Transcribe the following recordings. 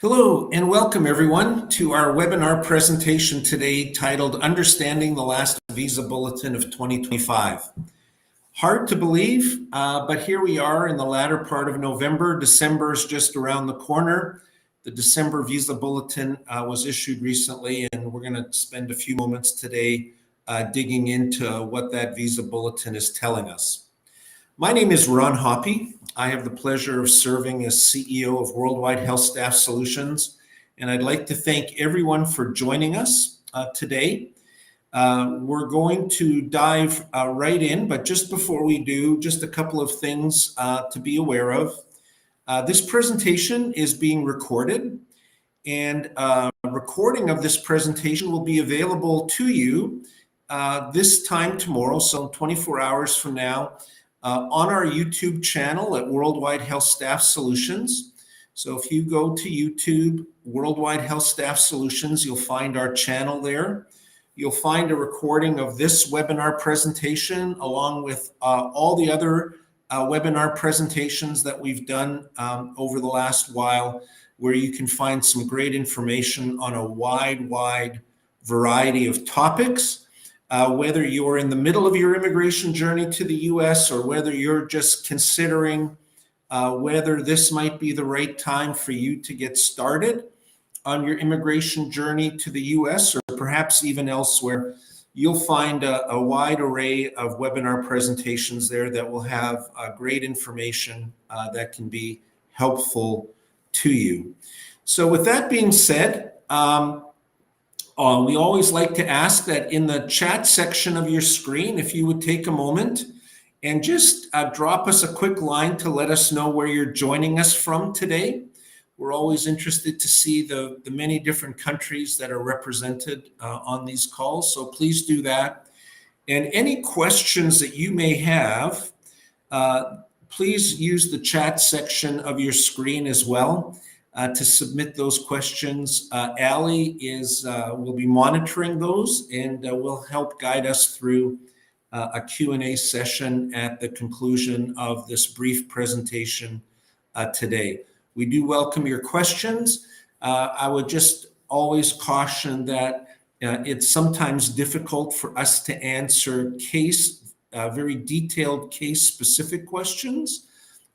Hello and welcome everyone to our webinar presentation today titled Understanding the Last Visa Bulletin of 2025. Hard to believe, but here we are in the latter part of November. December is just around the corner. The December Visa Bulletin was issued recently, and we're going to spend a few moments today digging into what that Visa Bulletin is telling us. My name is Ron Hoppe. I have the pleasure of serving as CEO of Worldwide Health Staff Solutions, and I'd like to thank everyone for joining us today. We're going to dive right in, but just before we do, just a couple of things to be aware of. This presentation is being recorded, and a recording of this presentation will be available to you this time tomorrow, so 24 hours from now, on our YouTube channel at Worldwide Health Staff Solutions. So if you go to YouTube, Worldwide Health Staff Solutions, you'll find our channel there. You'll find a recording of this webinar presentation along with all the other webinar presentations that we've done over the last while, where you can find some great information on a wide variety of topics. Whether you're in the middle of your immigration journey to the US or whether you're just considering whether this might be the right time for you to get started on your immigration journey to the US or perhaps even elsewhere, you'll find a wide array of webinar presentations there that will have great information that can be helpful to you. So with that being said, we always like to ask that in the chat section of your screen, if you would take a moment and just drop us a quick line to let us know where you're joining us from today. We're always interested to see the many different countries that are represented on these calls, so please do that. And any questions that you may have, please use the chat section of your screen as well. To submit those questions. Allie will be monitoring those and will help guide us through a Q&A session at the conclusion of this brief presentation today. We do welcome your questions. I would just always caution that it's sometimes difficult for us to answer very detailed case-specific questions.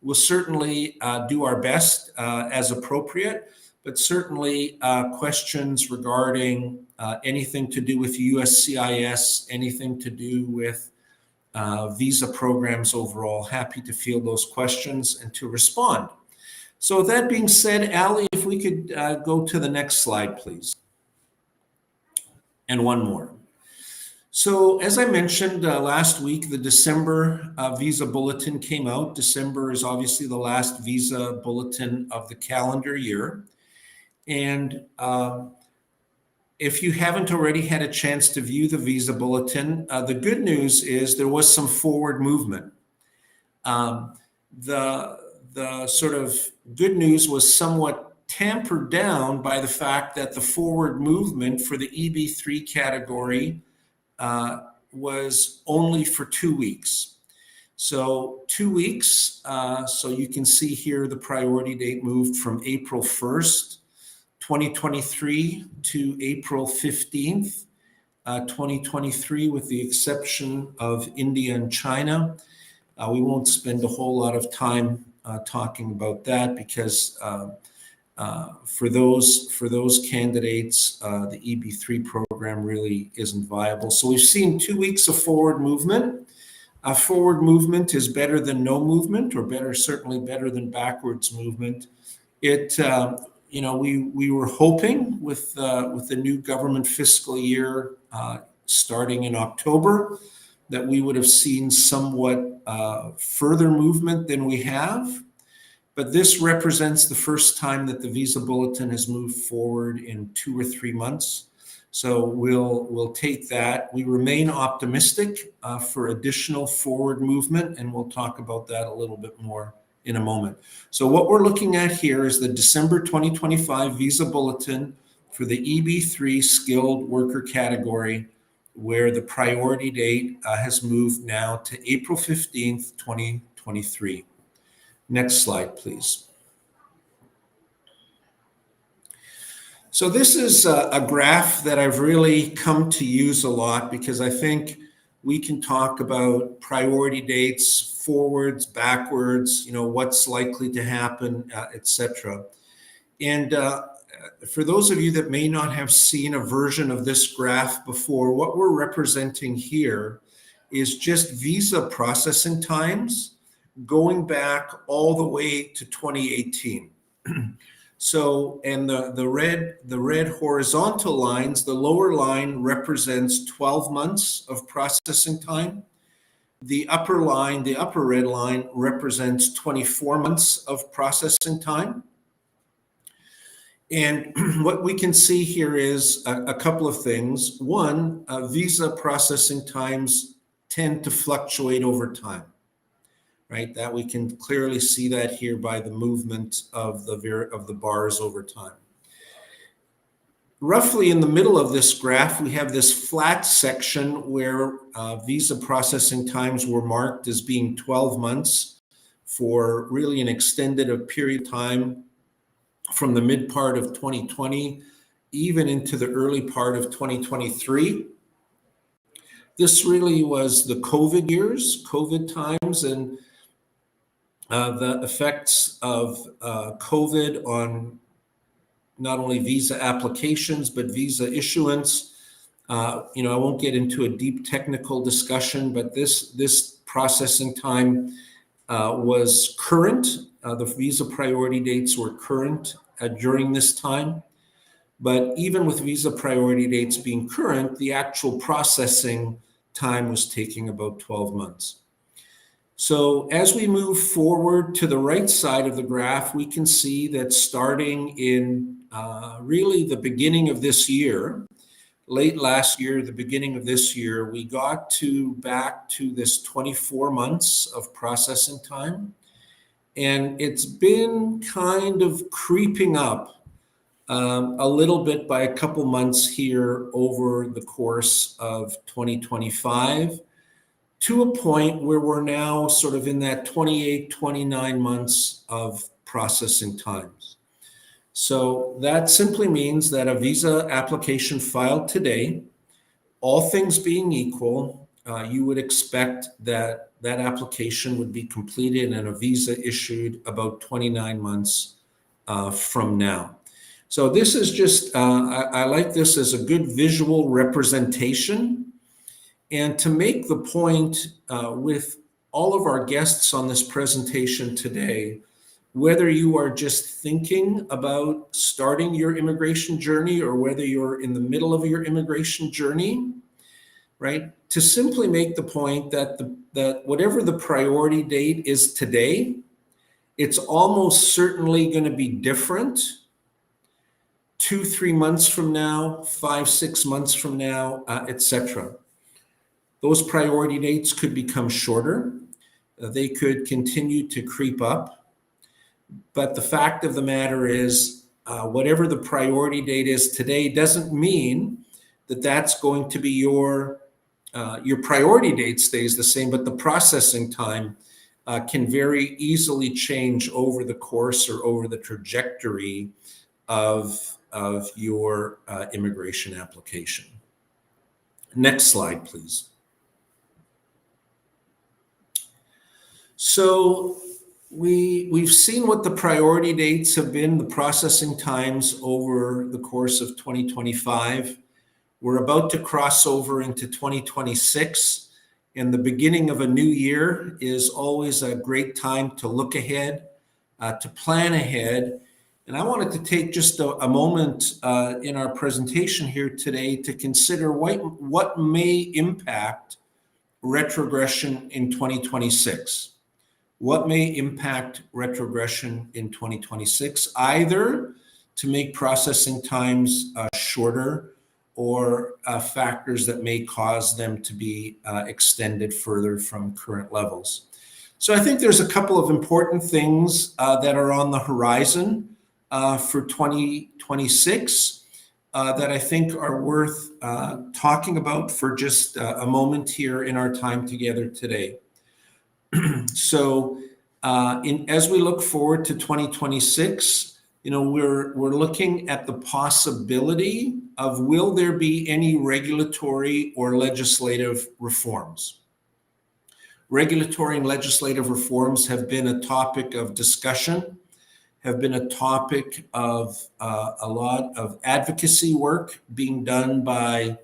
We'll certainly do our best as appropriate, but certainly questions regarding anything to do with USCIS, anything to do with visa programs overall, happy to field those questions and to respond. So with that being said, Allie, if we could go to the next slide, please. And one more. So as I mentioned last week, the December Visa Bulletin came out. December is obviously the last Visa Bulletin of the calendar year. And if you haven't already had a chance to view the Visa Bulletin, the good news is there was some forward movement. The sort of good news was somewhat tempered down by the fact that the forward movement for the EB3 category was only for 2 weeks. So 2 weeks, so you can see here the priority date moved from April 1st, 2023 to April 15th, 2023, with the exception of India and China. We won't spend a whole lot of time talking about that because for those candidates, the EB3 program really isn't viable. So we've seen 2 weeks of forward movement. Forward movement is better than no movement, or certainly better than backwards movement. We were hoping with the new government fiscal year starting in October that we would have seen somewhat further movement than we have. But this represents the first time that the Visa Bulletin has moved forward in 2 or 3 months. So we'll take that. We remain optimistic for additional forward movement, and we'll talk about that a little bit more in a moment. So what we're looking at here is the December 2025 Visa Bulletin for the EB3 skilled worker category, where the priority date has moved now to April 15th, 2023. Next slide, please. So this is a graph that I've really come to use a lot because I think we can talk about priority dates, forwards, backwards, what's likely to happen, etc. And for those of you that may not have seen a version of this graph before, what we're representing here is just visa processing times going back all the way to 2018. So, and the red horizontal lines, the lower line represents 12 months of processing time. The upper line, the upper red line, represents 24 months of processing time. And what we can see here is a couple of things. One, visa processing times tend to fluctuate over time, right? That we can clearly see that here by the movement of the bars over time. Roughly in the middle of this graph, we have this flat section where visa processing times were marked as being 12 months for really an extended period of time from the mid part of 2020, even into the early part of 2023. This really was the COVID years, COVID times, and the effects of COVID on not only visa applications, but visa issuance. I won't get into a deep technical discussion, but this processing time was current. The visa priority dates were current during this time. But even with visa priority dates being current, the actual processing time was taking about 12 months. So as we move forward to the right side of the graph, we can see that starting in really the beginning of this year, late last year, the beginning of this year, we got back to this 24 months of processing time. And it's been kind of creeping up a little bit by a couple months here over the course of 2025 to a point where we're now sort of in that 28, 29 months of processing times. So that simply means that a visa application filed today, all things being equal, you would expect that that application would be completed and a visa issued about 29 months from now. So this is just, I like this as a good visual representation. And to make the point with all of our guests on this presentation today, whether you are just thinking about starting your immigration journey or whether you're in the middle of your immigration journey, right? To simply make the point that that whatever the priority date is today, it's almost certainly going to be different 2-3 months from now, 5-6 months from now, etc. Those priority dates could become shorter. They could continue to creep up. But the fact of the matter is, whatever the priority date is today doesn't mean that that's going to be your priority date stays the same, but the processing time can very easily change over the course or over the trajectory of your immigration application. Next slide, please. So we've seen what the priority dates have been, the processing times over the course of 2025. We're about to cross over into 2026, and the beginning of a new year is always a great time to look ahead, to plan ahead. And I wanted to take just a moment in our presentation here today to consider what may impact retrogression in 2026. What may impact retrogression in 2026, either to make processing times shorter or factors that may cause them to be extended further from current levels. So I think there's a couple of important things that are on the horizon for 2026 that I think are worth talking about for just a moment here in our time together today. So as we look forward to 2026, we're looking at the possibility of, will there be any regulatory or legislative reforms? Regulatory and legislative reforms have been a topic of discussion, have been a topic of a lot of advocacy work being done by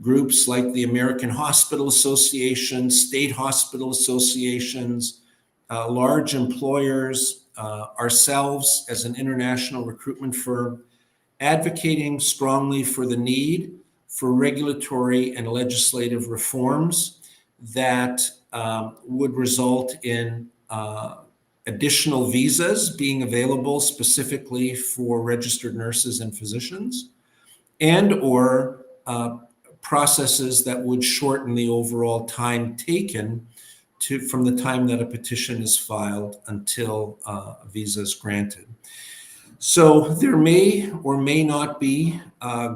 groups like the American Hospital Association, state hospital associations, large employers, ourselves as an international recruitment firm, advocating strongly for the need for regulatory and legislative reforms that would result in additional visas being available specifically for registered nurses and physicians, and or processes that would shorten the overall time taken from the time that a petition is filed until a visa is granted. So there may or may not be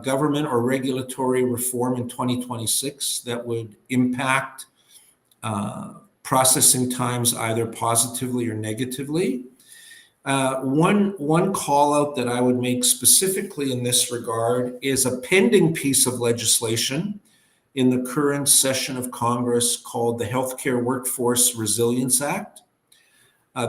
government or regulatory reform in 2026 that would impact processing times either positively or negatively. One call out that I would make specifically in this regard is a pending piece of legislation in the current session of Congress called the Healthcare Workforce Resilience Act.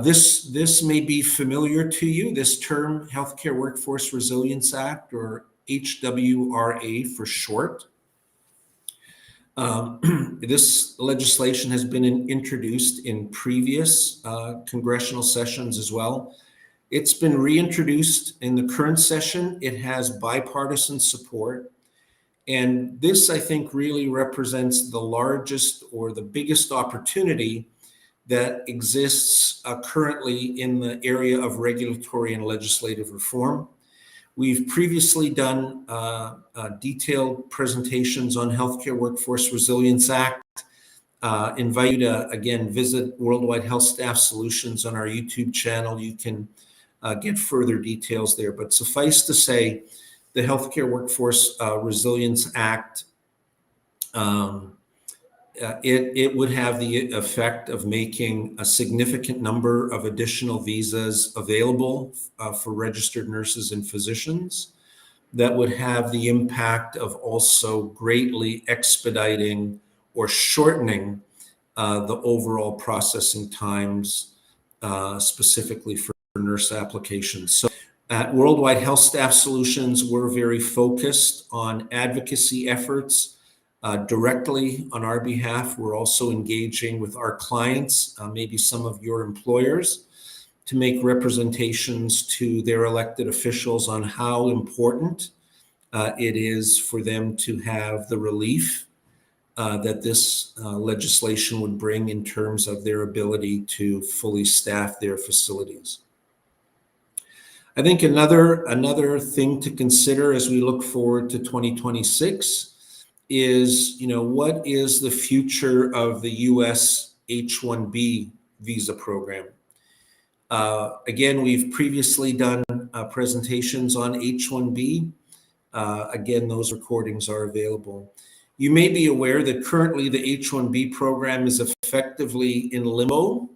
This may be familiar to you, this term, Healthcare Workforce Resilience Act, or HWRA for short. This legislation has been introduced in previous congressional sessions as well. It's been reintroduced in the current session. It has bipartisan support. And this, I think, really represents the largest or the biggest opportunity that exists currently in the area of regulatory and legislative reform. We've previously done detailed presentations on Healthcare Workforce Resilience Act. Invite you to, again, visit Worldwide Health Staff Solutions on our YouTube channel. You can get further details there. But suffice to say, the Healthcare Workforce Resilience Act, it would have the effect of making a significant number of additional visas available for registered nurses and physicians. That would have the impact of also greatly expediting or shortening the overall processing times, specifically for nurse applications. So at Worldwide Health Staff Solutions, we're very focused on advocacy efforts directly on our behalf. We're also engaging with our clients, maybe some of your employers, to make representations to their elected officials on how important it is for them to have the relief that this legislation would bring in terms of their ability to fully staff their facilities. I think another thing to consider as we look forward to 2026 is, what is the future of the U.S. H-1B visa program? Again, we've previously done presentations on H-1B. Again, those recordings are available. You may be aware that currently the H-1B program is effectively in limbo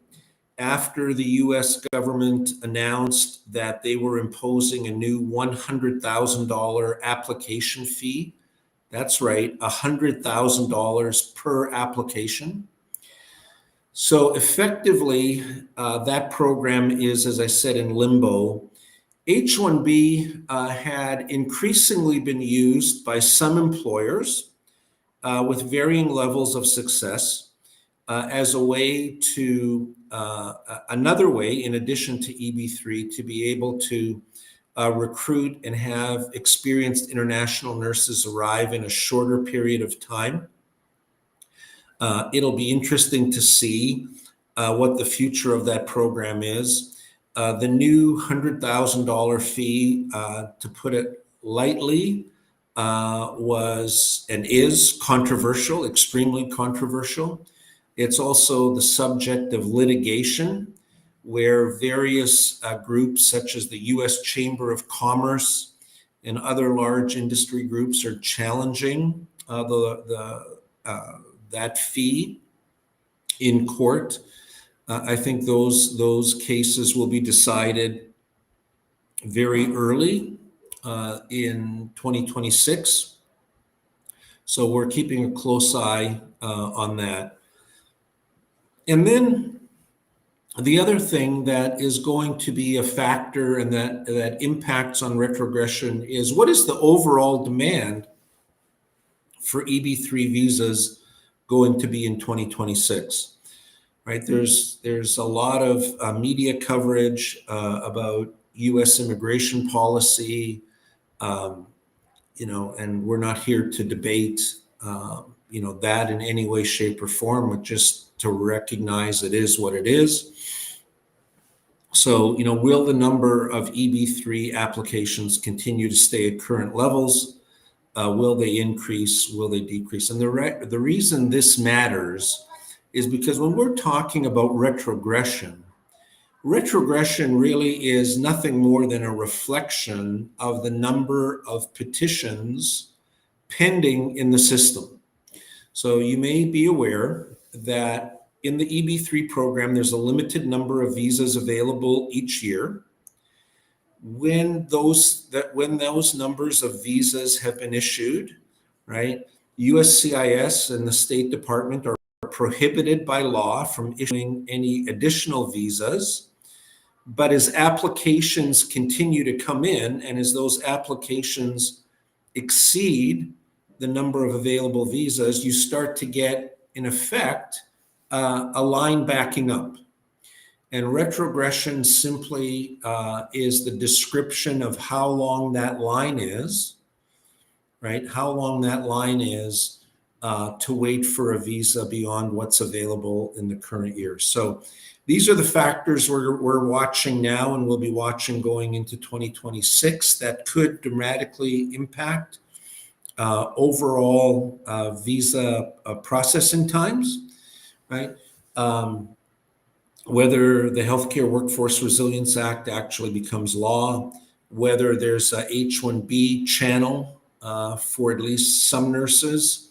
after the U.S. government announced that they were imposing a new $100,000 application fee. That's right, $100,000 per application. So effectively, that program is, as I said, in limbo. H-1B had increasingly been used by some employers with varying levels of success as a way to, another way, in addition to EB-3, to be able to recruit and have experienced international nurses arrive in a shorter period of time. It'll be interesting to see what the future of that program is. The new $100,000 fee, to put it lightly, was and is controversial, extremely controversial. It's also the subject of litigation, where various groups such as the U.S. Chamber of Commerce and other large industry groups are challenging that fee in court. I think those cases will be decided very early in 2026. So we're keeping a close eye on that. And then the other thing that is going to be a factor and that impacts on retrogression is what is the overall demand for EB3 visas going to be in 2026, right? There's a lot of media coverage about U.S. immigration policy, and we're not here to debate, that in any way, shape, or form, but just to recognize it is what it is. So, will the number of EB3 applications continue to stay at current levels? Will they increase? Will they decrease? And the reason this matters is because when we're talking about retrogression really is nothing more than a reflection of the number of petitions pending in the system. So you may be aware that in the EB3 program, there's a limited number of visas available each year. When those numbers of visas have been issued, right, USCIS and the State Department are prohibited by law from issuing any additional visas. But as applications continue to come in, and as those applications exceed the number of available visas, you start to get, in effect, a line backing up. And retrogression simply is the description of how long that line is, right? How long that line is to wait for a visa beyond what's available in the current year. So these are the factors we're watching now and we'll be watching going into 2026 that could dramatically impact overall visa processing times, right? Whether the Healthcare Workforce Resilience Act actually becomes law, whether there's a H-1B channel for at least some nurses.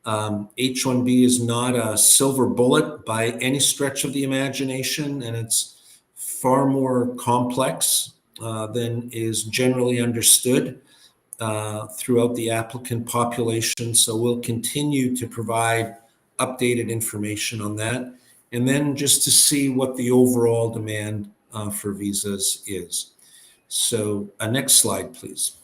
H-1B is not a silver bullet by any stretch of the imagination, and it's far more complex than is generally understood throughout the applicant population. So we'll continue to provide updated information on that. And then just to see what the overall demand for visas is. So next slide, please.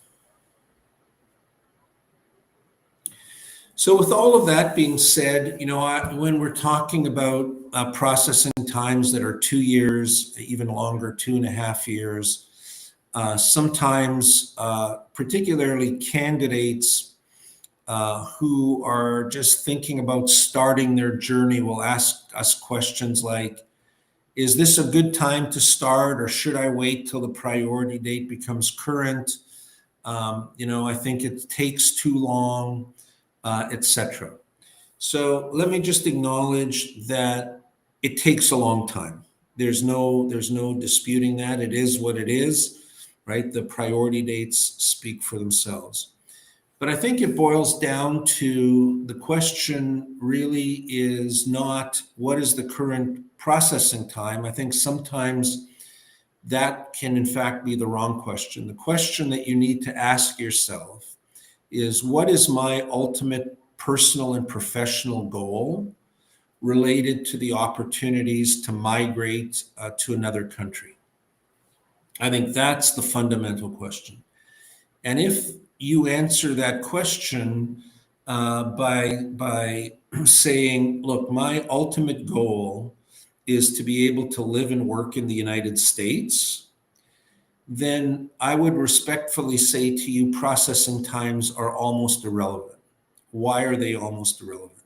So with all of that being said, when we're talking about processing times that are 2 years, even longer, 2.5 years, sometimes particularly candidates who are just thinking about starting their journey will ask us questions like, is this a good time to start, or should I wait till the priority date becomes current? I think it takes too long, etc. So let me just acknowledge that it takes a long time. There's no disputing that. It is what it is, right? The priority dates speak for themselves. But I think it boils down to the question really is not what is the current processing time. I think sometimes that can in fact be the wrong question. The question that you need to ask yourself is, what is my ultimate personal and professional goal related to the opportunities to migrate to another country? I think that's the fundamental question. And if you answer that question by saying, look, my ultimate goal is to be able to live and work in the United States, then I would respectfully say to you, processing times are almost irrelevant. Why are they almost irrelevant?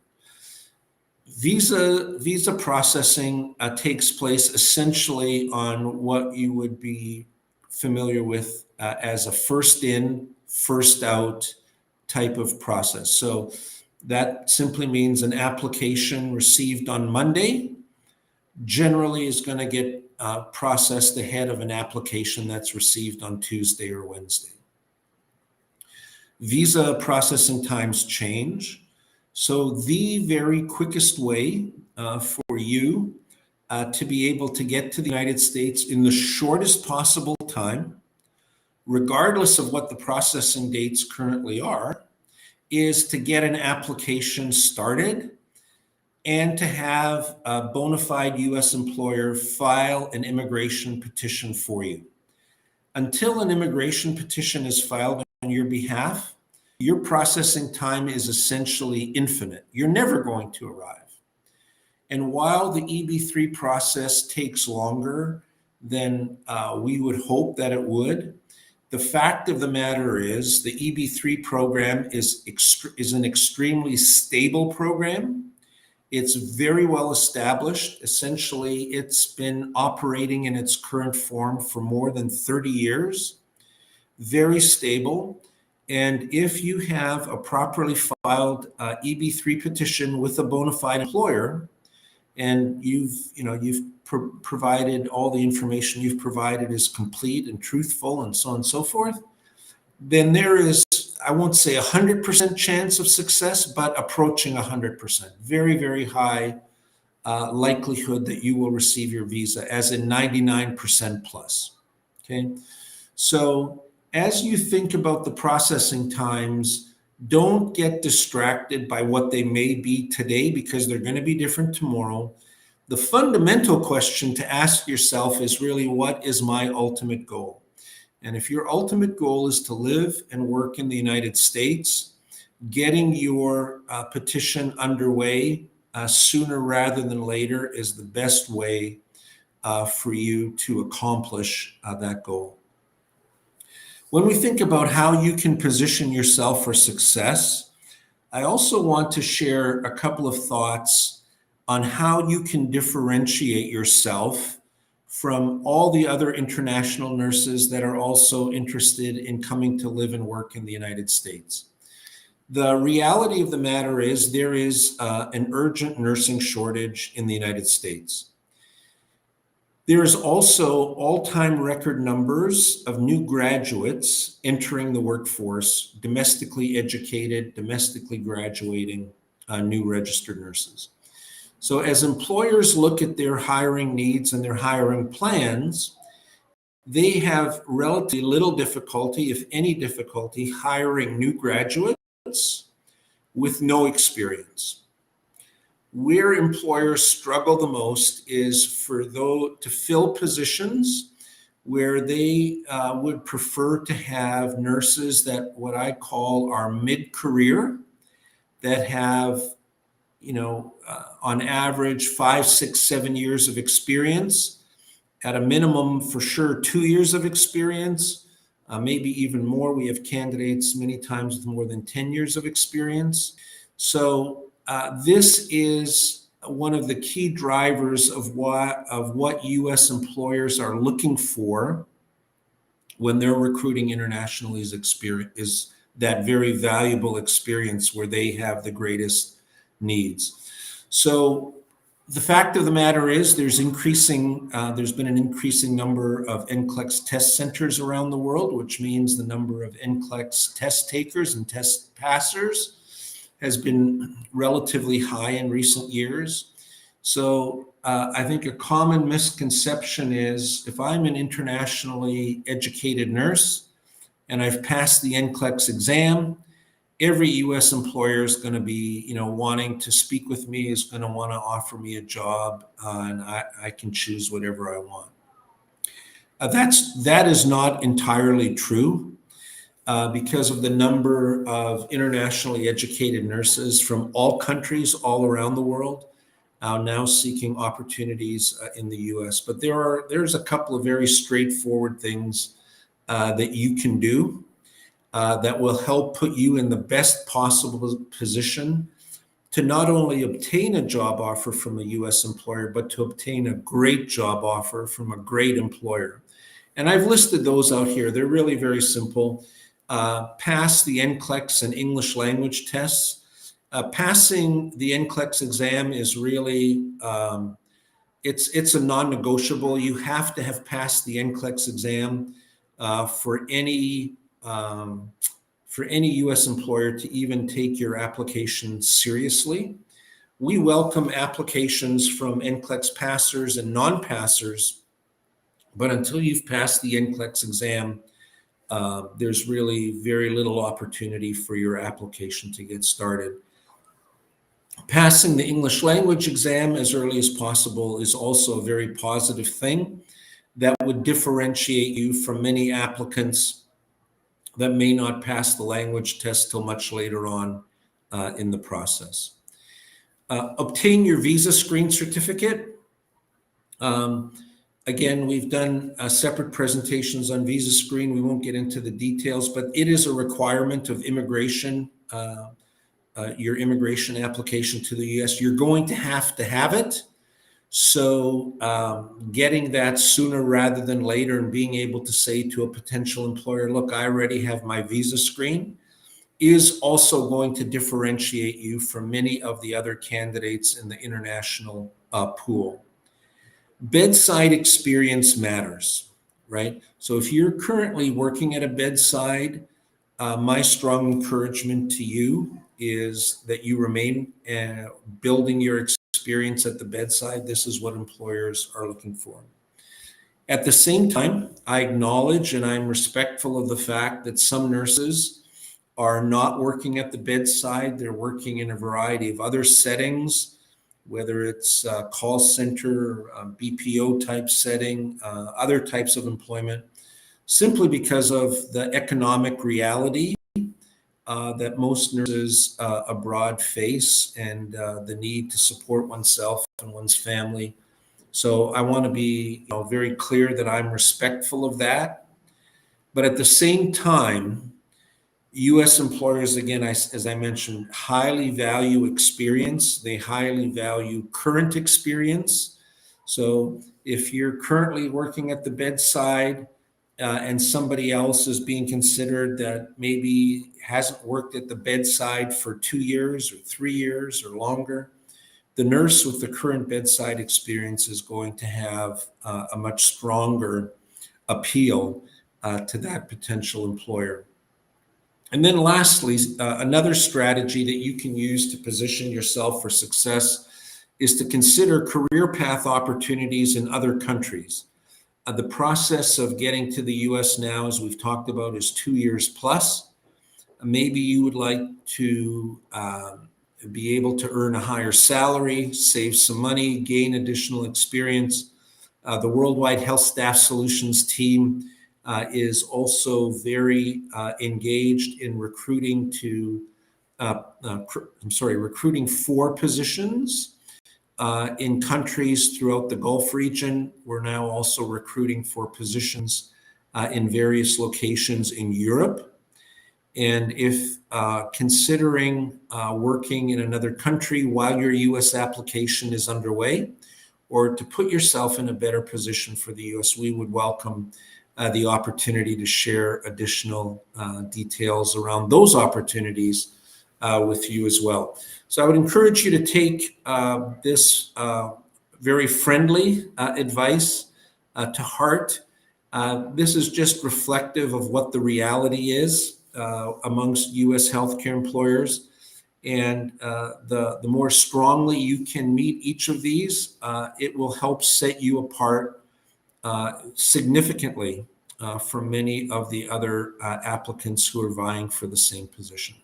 Visa processing takes place essentially on what you would be familiar with as a first in, first out type of process. So that simply means an application received on Monday generally is going to get processed ahead of an application that's received on Tuesday or Wednesday. Visa processing times change. So the very quickest way for you to be able to get to the United States in the shortest possible time regardless of what the processing dates currently are, is to get an application started and to have a bona fide U.S. employer file an immigration petition for you. Until an immigration petition is filed on your behalf, your processing time is essentially infinite. You're never going to arrive. And while the EB3 process takes longer than we would hope that it would, the fact of the matter is the EB3 program is an extremely stable program. It's very well established. Essentially, it's been operating in its current form for more than 30 years, very stable. And if you have a properly filed EB3 petition with a bona fide employer, and you've provided all the information you've provided is complete and truthful and so on and so forth, then there is, I won't say 100% chance of success, but approaching 100%. Very, very high likelihood that you will receive your visa, as in 99% plus. Okay. So as you think about the processing times, don't get distracted by what they may be today, because they're going to be different tomorrow. The fundamental question to ask yourself is really, what is my ultimate goal? And if your ultimate goal is to live and work in the United States, getting your petition underway sooner rather than later is the best way for you to accomplish that goal. When we think about how you can position yourself for success, I also want to share a couple of thoughts on how you can differentiate yourself from all the other international nurses that are also interested in coming to live and work in the United States. The reality of the matter is there is an urgent nursing shortage in the United States. There is also all-time record numbers of new graduates entering the workforce, domestically educated, domestically graduating new registered nurses. So as employers look at their hiring needs and their hiring plans, they have relatively little difficulty, if any difficulty, hiring new graduates with no experience. Where employers struggle the most is to fill positions where they would prefer to have nurses that what I call are mid-career, that have, on average 5, 6, 7 years of experience, at a minimum for sure 2 years of experience, maybe even more. We have candidates many times with more than 10 years of experience. So this is one of the key drivers of what U.S. employers are looking for when they're recruiting internationally, is that very valuable experience where they have the greatest needs. So the fact of the matter is there's been an increasing number of NCLEX test centers around the world, which means the number of NCLEX test takers and test passers has been relatively high in recent years. So I think a common misconception is, if I'm an internationally educated nurse and I've passed the NCLEX exam, every U.S. employer is going to be, wanting to speak with me, is going to want to offer me a job, and I can choose whatever I want. That is not entirely true. Because of the number of internationally educated nurses from all countries all around the world now seeking opportunities in the U.S. But there's a couple of very straightforward things that you can do that will help put you in the best possible position to not only obtain a job offer from a U.S. employer, but to obtain a great job offer from a great employer. And I've listed those out here. They're really very simple. Pass the NCLEX and English language tests. Passing the NCLEX exam is really, it's a non-negotiable. You have to have passed the NCLEX exam for any U.S. employer to even take your application seriously. We welcome applications from NCLEX passers and non-passers, but until you've passed the NCLEX exam, there's really very little opportunity for your application to get started. Passing the English language exam as early as possible is also a very positive thing that would differentiate you from many applicants that may not pass the language test till much later on in the process. Obtain your visa screen certificate. Again, we've done separate presentations on visa screen. We won't get into the details, but it is a requirement of immigration, your immigration application to the US. You're going to have it. So getting that sooner rather than later and being able to say to a potential employer, look, I already have my visa screen, is also going to differentiate you from many of the other candidates in the international pool. Bedside experience matters, right? So if you're currently working at a bedside, my strong encouragement to you is that you remain building your experience at the bedside. This is what employers are looking for. At the same time, I acknowledge and I'm respectful of the fact that some nurses are not working at the bedside. They're working in a variety of other settings, whether it's a call center, BPO type setting, other types of employment, simply because of the economic reality that most nurses abroad face and the need to support oneself and one's family. So I want to be very clear that I'm respectful of that. But at the same time, U.S. employers, again, as I mentioned, highly value experience. They highly value current experience. So if you're currently working at the bedside and somebody else is being considered that maybe hasn't worked at the bedside for 2 years or 3 years or longer, the nurse with the current bedside experience is going to have a much stronger appeal to that potential employer. And then lastly, another strategy that you can use to position yourself for success is to consider career path opportunities in other countries. The process of getting to the US now, as we've talked about, is 2 years plus. Maybe you would like to be able to earn a higher salary, save some money, gain additional experience. The Worldwide Health Staff Solutions team is also very engaged in recruiting recruiting for positions in countries throughout the Gulf region. We're now also recruiting for positions in various locations in Europe. And if considering working in another country while your US application is underway, or to put yourself in a better position for the US, we would welcome the opportunity to share additional details around those opportunities with you as well. So I would encourage you to take this very friendly advice to heart. This is just reflective of what the reality is amongst U.S. healthcare employers. And the more strongly you can meet each of these, it will help set you apart significantly from many of the other applicants who are vying for the same position.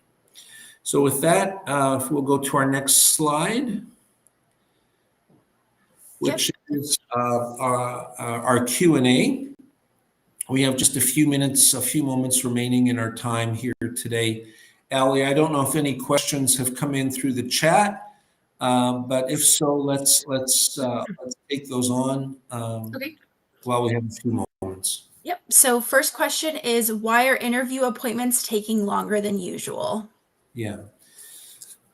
So with that, we'll go to our next slide, which is our Q&A. We have just a few moments remaining in our time here today. Ali, I don't know if any questions have come in through the chat, but if so, let's take those on while we have a few moments. Yep. So first question is, why are interview appointments taking longer than usual? Yeah,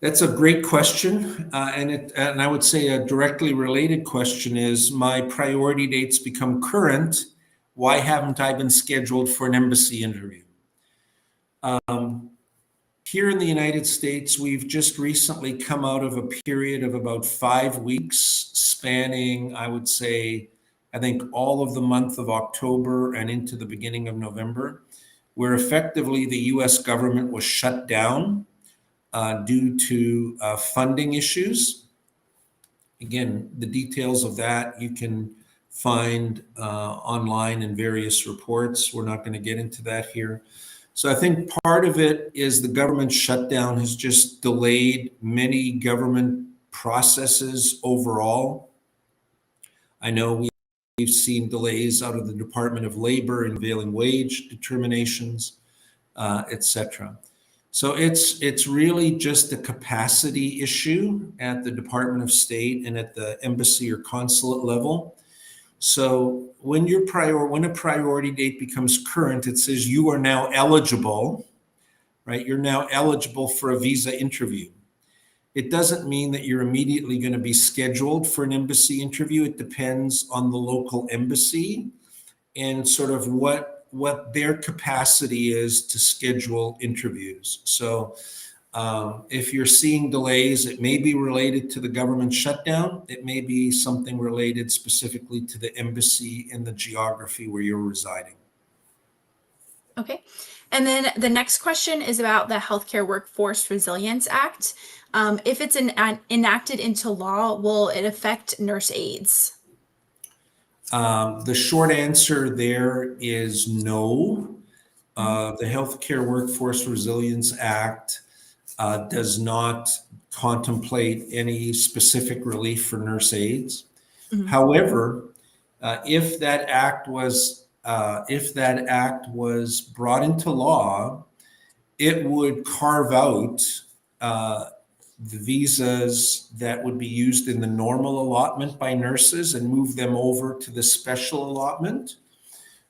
that's a great question. And I would say a directly related question is, my priority dates become current. Why haven't I been scheduled for an embassy interview? Here in the United States, we've just recently come out of a period of about 5 weeks spanning, I would say, I think all of the month of October and into the beginning of November, where effectively the US government was shut down due to funding issues. Again, the details of that you can find online in various reports. We're not going to get into that here. So I think part of it is the government shutdown has just delayed many government processes overall. I know we've seen delays out of the Department of Labor in prevailing wage determinations, etc. So it's really just a capacity issue at the Department of State and at the embassy or consulate level. So when when a priority date becomes current, it says you are now eligible, right? You're now eligible for a visa interview. It doesn't mean that you're immediately going to be scheduled for an embassy interview. It depends on the local embassy and sort of what their capacity is to schedule interviews. So if you're seeing delays, it may be related to the government shutdown. It may be something related specifically to the embassy and the geography where you're residing. Okay. And then the next question is about the Healthcare Workforce Resilience Act. If it's enacted into law, will it affect nurse aides? The short answer there is no. The Healthcare Workforce Resilience Act does not contemplate any specific relief for nurse aides. Mhm. However, if that act was brought into law, it would carve out the visas that would be used in the normal allotment by nurses and move them over to the special allotment.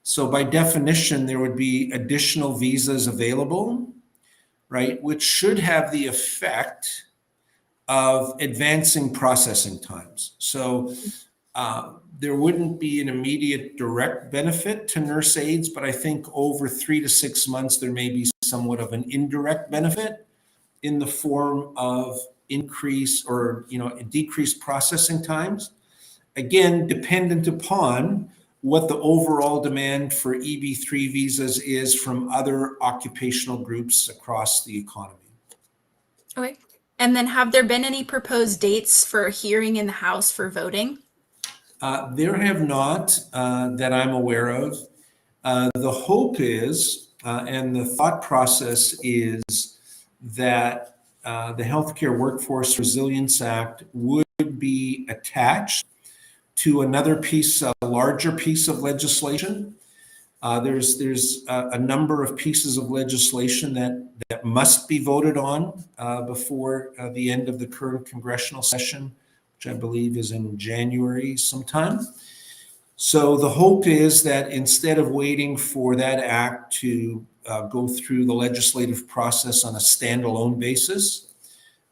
So by definition, there would be additional visas available, right, which should have the effect of advancing processing times. So there wouldn't be an immediate direct benefit to nurse aides, but I think over 3 to 6 months, there may be somewhat of an indirect benefit in the form of increase or decreased processing times. Again, dependent upon what the overall demand for EB3 visas is from other occupational groups across the economy. Okay. And then have there been any proposed dates for a hearing in the House for voting? There have not that I'm aware of. The hope is, and the thought process is that the Healthcare Workforce Resilience Act would be attached to another piece, a larger piece of legislation. There's a number of pieces of legislation that must be voted on before the end of the current congressional session, which I believe is in January sometime. So the hope is that instead of waiting for that act to go through the legislative process on a standalone basis,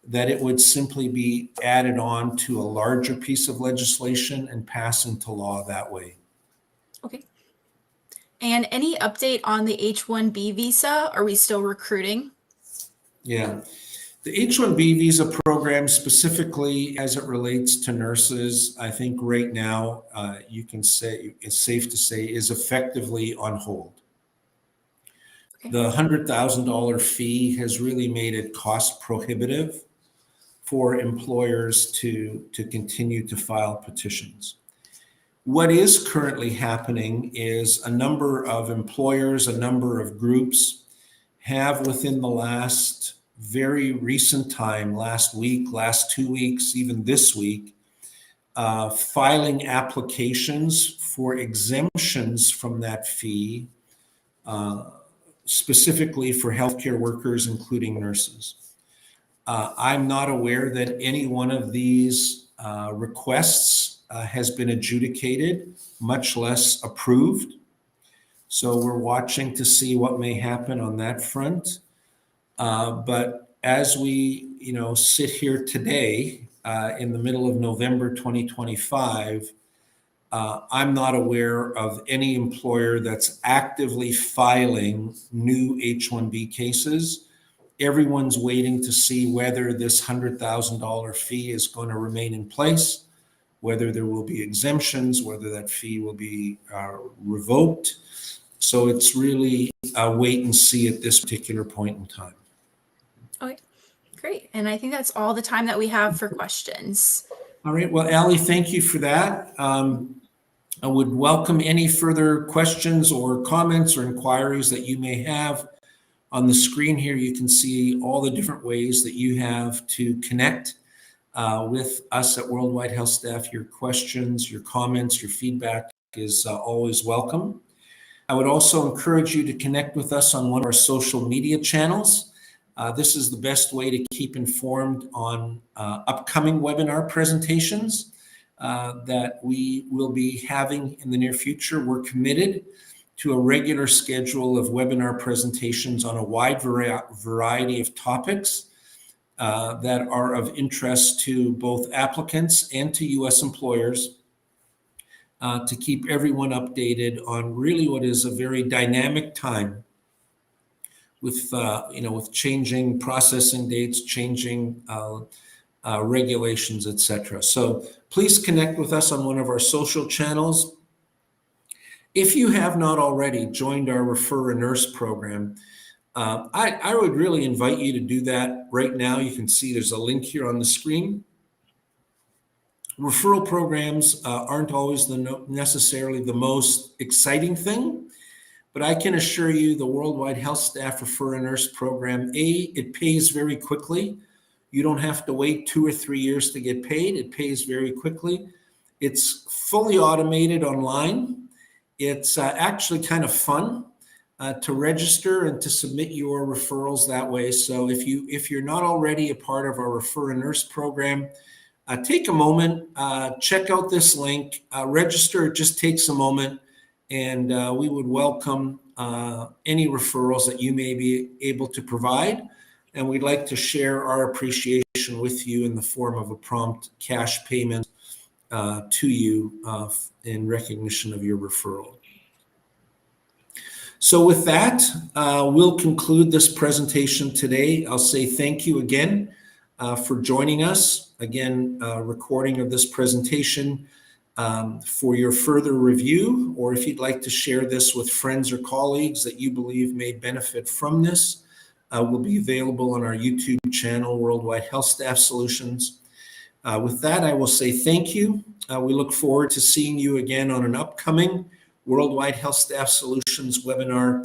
that it would simply be added on to a larger piece of legislation and pass into law that way. Okay. And any update on the H-1B visa? Are we still recruiting? Yeah. The H-1B visa program, specifically as it relates to nurses, I think right now you can say it's safe to say is effectively on hold. Okay. The $100,000 fee has really made it cost prohibitive for employers to continue to file petitions. What is currently happening is a number of employers, a number of groups have within the last very recent time, last week, last 2 weeks, even this week, filing applications for exemptions from that fee, specifically for healthcare workers, including nurses. I'm not aware that any one of these requests has been adjudicated, much less approved. So we're watching to see what may happen on that front. But as we, sit here today in the middle of November 2025, I'm not aware of any employer that's actively filing new H-1B cases. Everyone's waiting to see whether this $100,000 fee is going to remain in place, whether there will be exemptions, whether that fee will be revoked. So it's really a wait and see at this particular point in time. Okay, great. And I think that's all the time that we have for questions. All right. Well, Allie, thank you for that. I would welcome any further questions or comments or inquiries that you may have. On the screen here, you can see all the different ways that you have to connect with us at Worldwide Health Staff. Your questions, your comments, your feedback is always welcome. I would also encourage you to connect with us on one of our social media channels. This is the best way to keep informed on upcoming webinar presentations that we will be having in the near future. We're committed to a regular schedule of webinar presentations on a wide variety of topics that are of interest to both applicants and to U.S. employers, to keep everyone updated on really what is a very dynamic time with with changing processing dates, changing regulations, etc. So please connect with us on one of our social channels. If you have not already joined our Refer a Nurse program, I would really invite you to do that right now. You can see there's a link here on the screen. Referral programs aren't always necessarily the most exciting thing, but I can assure you the Worldwide Health Staff Refer a Nurse program, it pays very quickly. You don't have to wait 2 or 3 years to get paid. It pays very quickly. It's fully automated online. It's actually kind of fun to register and to submit your referrals that way. So if you're not already a part of our Refer a Nurse program, take a moment, check out this link, register. It just takes a moment, and we would welcome any referrals that you may be able to provide. And we'd like to share our appreciation with you in the form of a prompt cash payment to you in recognition of your referral. So with that, we'll conclude this presentation today. I'll say thank you again for joining us. Again, recording of this presentation for your further review, or if you'd like to share this with friends or colleagues that you believe may benefit from this, will be available on our YouTube channel, Worldwide Health Staff Solutions. With that, I will say thank you. We look forward to seeing you again on an upcoming Worldwide Health Staff Solutions webinar